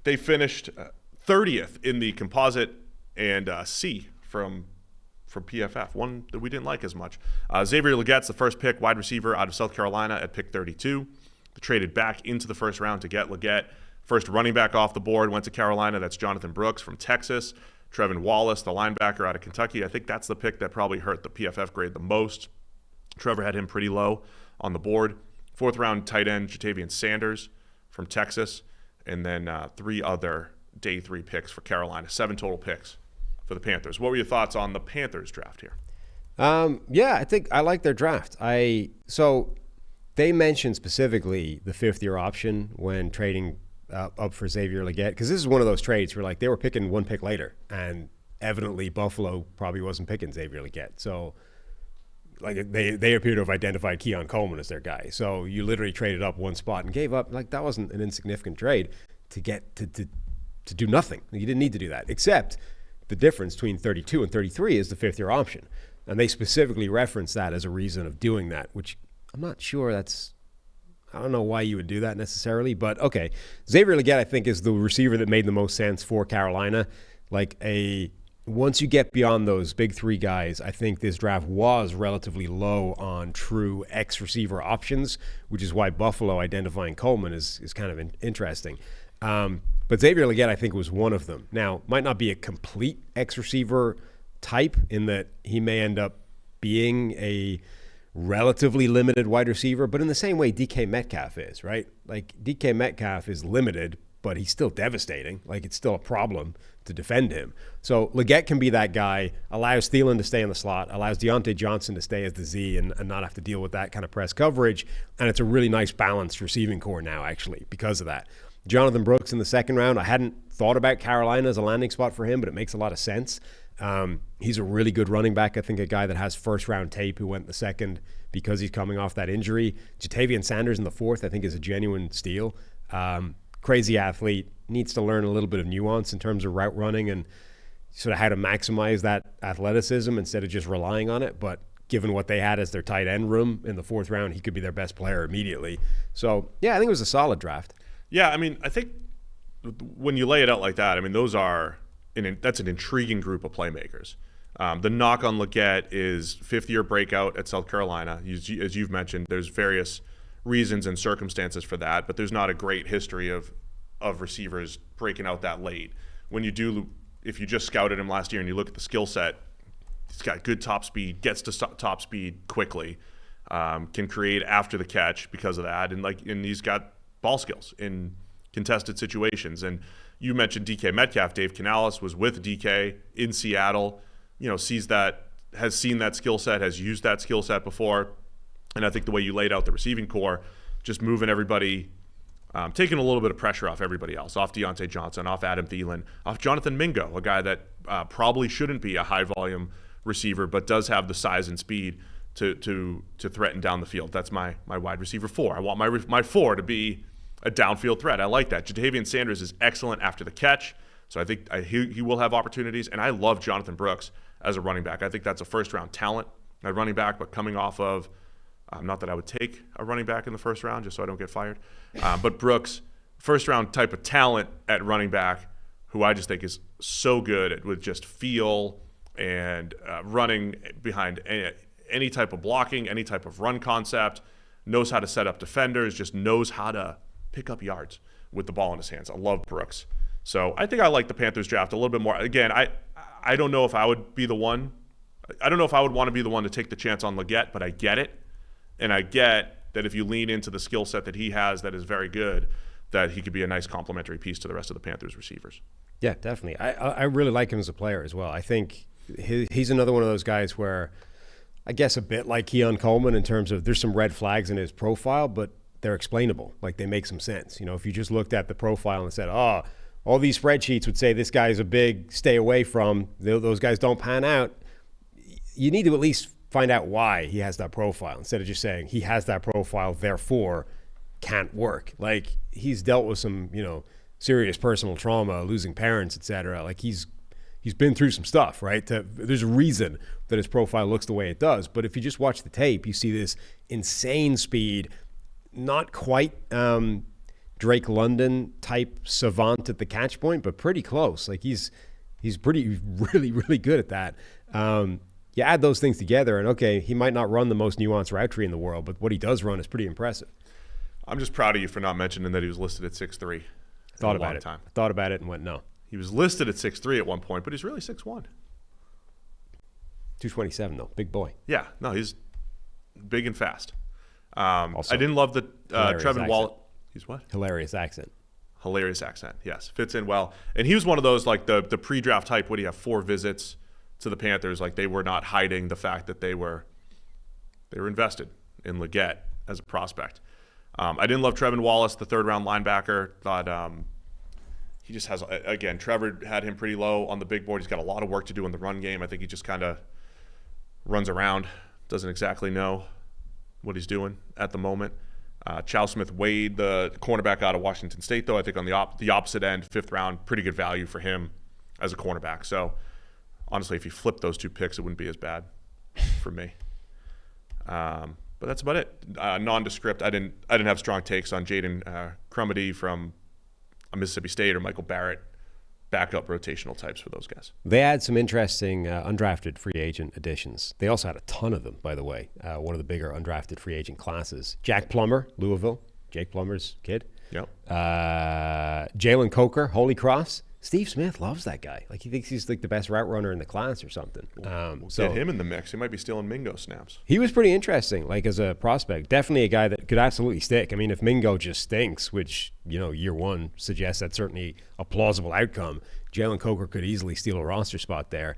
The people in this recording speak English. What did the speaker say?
they finished 30th in the composite and C from PFF, one that we didn't like as much. Xavier Legette's the first pick, wide receiver out of South Carolina at pick 32. They traded back into the first round to get Legette. First running back off the board went to Carolina. That's Jonathan Brooks from Texas. Trevin Wallace, the linebacker out of Kentucky. I think that's the pick that probably hurt the PFF grade the most. Trevor had him pretty low on the board. Fourth round tight end Jatavian Sanders from Texas. And then 3 other day 3 picks for Carolina. 7 total picks for the Panthers. What were your thoughts on the Panthers draft here? Yeah, I think I like their draft. So they mentioned specifically the 5th-year option when trading up for Xavier Legette, because this is one of those trades where like they were picking 1 pick later, and evidently Buffalo probably wasn't picking Xavier Legette. So like they appear to have identified Keon Coleman as their guy. So you literally traded up 1 spot and gave up. Like that wasn't an insignificant trade to get to do nothing. You didn't need to do that, except the difference between 32 and 33 is the 5th-year option. And they specifically reference that as a reason of doing that, which I'm not sure I don't know why you would do that necessarily, but okay. Xavier Legette, I think, is the receiver that made the most sense for Carolina. Once you get beyond those big 3 guys, I think this draft was relatively low on true X-receiver options, which is why Buffalo identifying Coleman is kind of interesting. But Xavier Legette, I think, was one of them. Now, might not be a complete X-receiver type in that he may end up being a relatively limited wide receiver, but in the same way DK Metcalf is, right? Like DK Metcalf is limited, but he's still devastating. Like it's still a problem to defend him. So Legette can be that guy, allows Thielen to stay in the slot, allows Deontay Johnson to stay as the Z and not have to deal with that kind of press coverage. And it's a really nice balanced receiving core now, actually, because of that. Jonathan Brooks in the 2nd round. I hadn't thought about Carolina as a landing spot for him, but it makes a lot of sense. He's a really good running back. I think a guy that has 1st-round tape who went in the 2nd because he's coming off that injury. Jatavian Sanders in the 4th, I think, is a genuine steal. Crazy athlete, needs to learn a little bit of nuance in terms of route running and sort of how to maximize that athleticism instead of just relying on it. But given what they had as their tight end room in the 4th round, he could be their best player immediately. So, yeah, I think it was a solid draft. Yeah, I mean, I think when you lay it out like that, I mean, that's an intriguing group of playmakers. The knock on Legette is 5th-year breakout at South Carolina. As you've mentioned, there's various reasons and circumstances for that, but there's not a great history of receivers breaking out that late. If you just scouted him last year and you look at the skill set, he's got good top speed, gets to top speed quickly, can create after the catch because of that, and he's got ball skills in contested situations. And you mentioned DK Metcalf. Dave Canales was with DK in Seattle, has seen that skill set, has used that skill set before. And I think the way you laid out the receiving core, just moving everybody, taking a little bit of pressure off everybody else, off Deontay Johnson, off Adam Thielen, off Jonathan Mingo, a guy that probably shouldn't be a high-volume receiver, but does have the size and speed to threaten down the field. That's my wide receiver 4. I want my 4 to be a downfield threat. I like that. Jatavian Sanders is excellent after the catch, so I think he will have opportunities. And I love Jonathan Brooks as a running back. I think that's a 1st-round talent at running back, but coming off of, not that I would take a running back in the 1st round just so I don't get fired, but Brooks, 1st-round type of talent at running back, who I just think is so good with just feel and running behind any type of blocking, any type of run concept, knows how to set up defenders, just knows how to pick up yards with the ball in his hands. I love Brooks. So I think I like the Panthers draft a little bit more. Again, I don't know if I would be the one. I don't know if I would want to be the one to take the chance on Legette, but I get it. And I get that if you lean into the skill set that he has that is very good, that he could be a nice complementary piece to the rest of the Panthers receivers. Yeah, definitely. I really like him as a player as well. I think he's another one of those guys where I guess a bit like Keon Coleman in terms of there's some red flags in his profile, but they're explainable. Like they make some sense. If you just looked at the profile and said, all these spreadsheets would say this guy's a big stay away from, those guys don't pan out. You need to at least find out why he has that profile instead of just saying he has that profile, therefore can't work. Like he's dealt with some, serious personal trauma, losing parents, etc. Like he's been through some stuff, right? There's a reason that his profile looks the way it does. But if you just watch the tape, you see this insane speed, not quite Drake London type savant at the catch point, but pretty close. Like he's pretty really good at that. You add those things together, and okay, he might not run the most nuanced route tree in the world, but what he does run is pretty impressive. I'm just proud of you for not mentioning that he was listed at 6'3". Thought about it. I thought about it and went no. He was listed at 6'3" at one point, but he's really 6'1". 227 though, big boy. Yeah, no, he's big and fast. Also, I didn't love the Trevin Wallace. He's what? Hilarious accent. Hilarious accent. Yes, fits in well. And he was one of those like the pre-draft type. What do you have? 4 visits to the Panthers. Like they were not hiding the fact that they were invested in Leggett as a prospect. I didn't love Trevin Wallace, the 3rd-round linebacker. Thought he just has, again, Trevor had him pretty low on the big board. He's got a lot of work to do in the run game. I think he just kind of runs around, doesn't exactly know what he's doing at the moment. Chow Smith-Wade, the cornerback out of Washington State, though, I think on the opposite end, 5th round, pretty good value for him as a cornerback. So, honestly, if you flip those 2 picks, it wouldn't be as bad for me. But that's about it. Nondescript. I didn't have strong takes on Jaden Crumedy from Mississippi State or Michael Barrett. Backup rotational types for those guys. They had some interesting undrafted free agent additions. They also had a ton of them, by the way. One of the bigger undrafted free agent classes. Jack Plummer, Louisville. Jake Plummer's kid. Yep. Jalen Coker, Holy Cross. Steve Smith loves that guy. Like he thinks he's like the best route runner in the class or something. We'll get him in the mix. He might be stealing Mingo snaps. He was pretty interesting, like as a prospect. Definitely a guy that could absolutely stick. I mean, if Mingo just stinks, which year one suggests that's certainly a plausible outcome, Jalen Coker could easily steal a roster spot there.